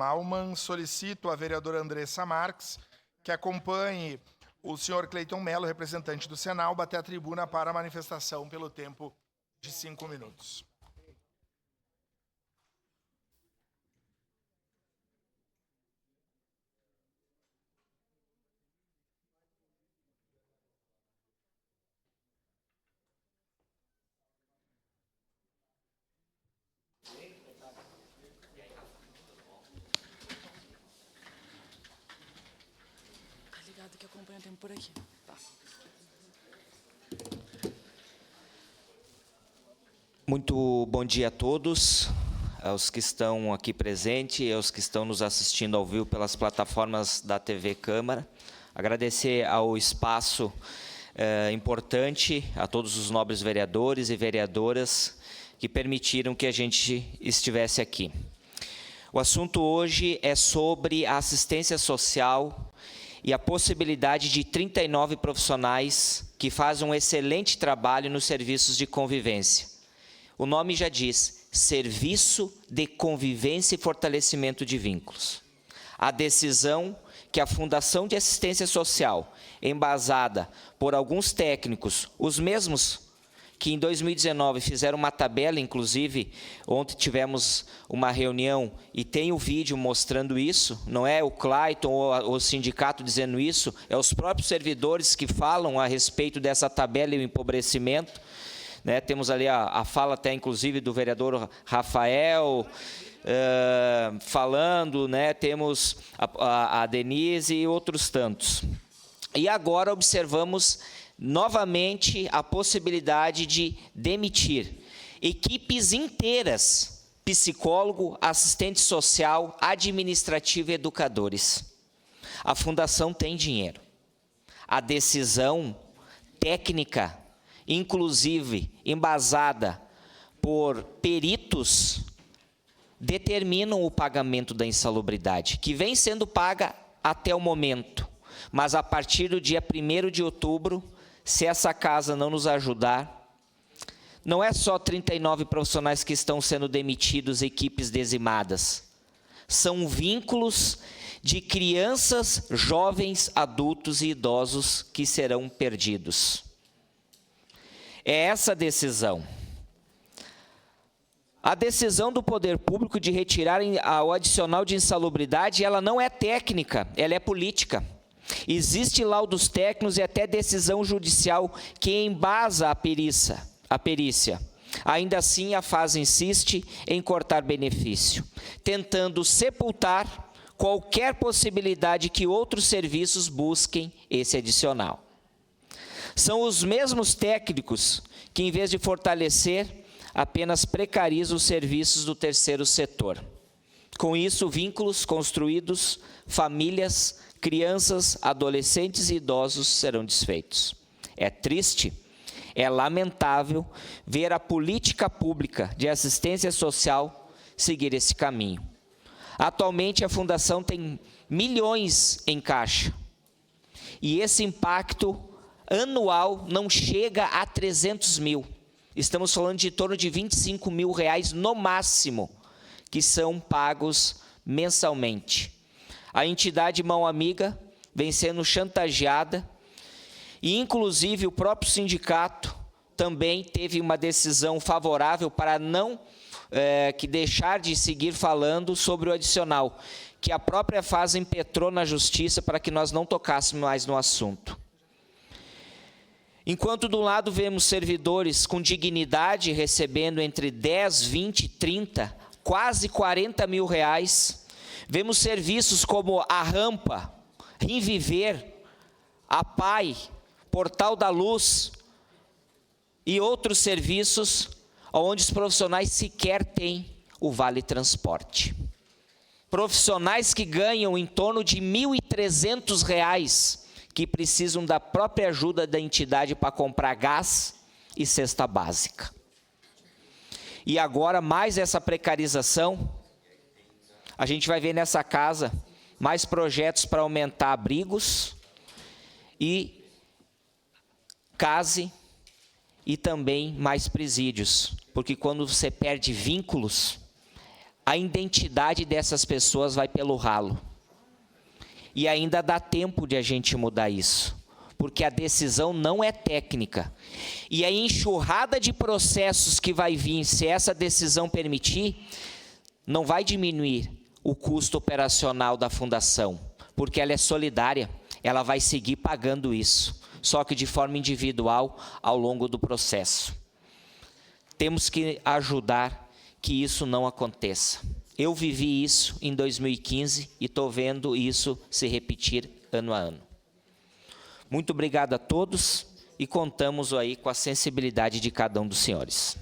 Malman, solicito à vereadora Andressa Marques que acompanhe o senhor Cleiton Mello, representante do Senal, bater a tribuna para a manifestação pelo tempo de 5 minutos. Que acompanha o tempo por aqui. Tá. Muito bom dia a todos, aos que estão aqui presentes e aos que estão nos assistindo ao vivo pelas plataformas da TV Câmara. Agradecer ao espaço importante, a todos os nobres vereadores e vereadoras que permitiram que a gente estivesse aqui. O assunto hoje é sobre a assistência social e a possibilidade de 39 profissionais que fazem um excelente trabalho nos serviços de convivência. O nome já diz, Serviço de Convivência e Fortalecimento de Vínculos. A decisão que a Fundação de Assistência Social, embasada por alguns técnicos, os mesmos que em 2019 fizeram uma tabela, inclusive, ontem tivemos uma reunião e tem o vídeo mostrando isso, não é o Clayton ou o sindicato dizendo isso, é os próprios servidores que falam a respeito dessa tabela e o empobrecimento. Né? Temos ali a fala até, inclusive, do vereador Rafael, falando, né? Temos a Denise e outros tantos. E agora observamos novamente a possibilidade de demitir equipes inteiras, psicólogo, assistente social, administrativo e educadores. A Fundação tem dinheiro. A decisão técnica, inclusive embasada por peritos, determinam o pagamento da insalubridade, que vem sendo paga até o momento. Mas a partir do dia 1º de outubro, se essa casa não nos ajudar, não é só 39 profissionais que estão sendo demitidos, equipes dizimadas. São vínculos de crianças, jovens, adultos e idosos que serão perdidos. É essa a decisão. A decisão do poder público de retirar o adicional de insalubridade, ela não é técnica, ela é política. Existe laudos técnicos e até decisão judicial que embasa a perícia. Ainda assim, a FAS insiste em cortar benefício, tentando sepultar qualquer possibilidade que outros serviços busquem esse adicional. São os mesmos técnicos que, em vez de fortalecer, apenas precarizam os serviços do terceiro setor. Com isso, vínculos construídos, famílias, crianças, adolescentes e idosos serão desfeitos. É triste, é lamentável ver a política pública de assistência social seguir esse caminho. Atualmente, a Fundação tem milhões em caixa. E esse impacto anual não chega a 300 mil. Estamos falando de em torno de 25 mil reais no máximo, que são pagos mensalmente. A entidade Mão Amiga vem sendo chantageada e, inclusive, o próprio sindicato também teve uma decisão favorável para não deixar de seguir falando sobre o adicional, que a própria FAS impetrou na justiça para que nós não tocássemos mais no assunto. Enquanto do lado vemos servidores com dignidade recebendo entre 10, 20, 30, quase 40 mil reais, vemos serviços como a Rampa, Rinviver, a PAI, Portal da Luz e outros serviços onde os profissionais sequer têm o Vale Transporte. Profissionais que ganham em torno de R$ 1.300, que precisam da própria ajuda da entidade para comprar gás e cesta básica. E agora, mais essa precarização, a gente vai ver nessa casa mais projetos para aumentar abrigos e case e também mais presídios, porque quando você perde vínculos, a identidade dessas pessoas vai pelo ralo. E ainda dá tempo de a gente mudar isso, porque a decisão não é técnica. E a enxurrada de processos que vai vir, se essa decisão permitir, não vai diminuir o custo operacional da fundação, porque ela é solidária, ela vai seguir pagando isso, só que de forma individual ao longo do processo. Temos que ajudar que isso não aconteça. Eu vivi isso em 2015 e estou vendo isso se repetir ano a ano. Muito obrigado a todos e contamos aí com a sensibilidade de cada um dos senhores.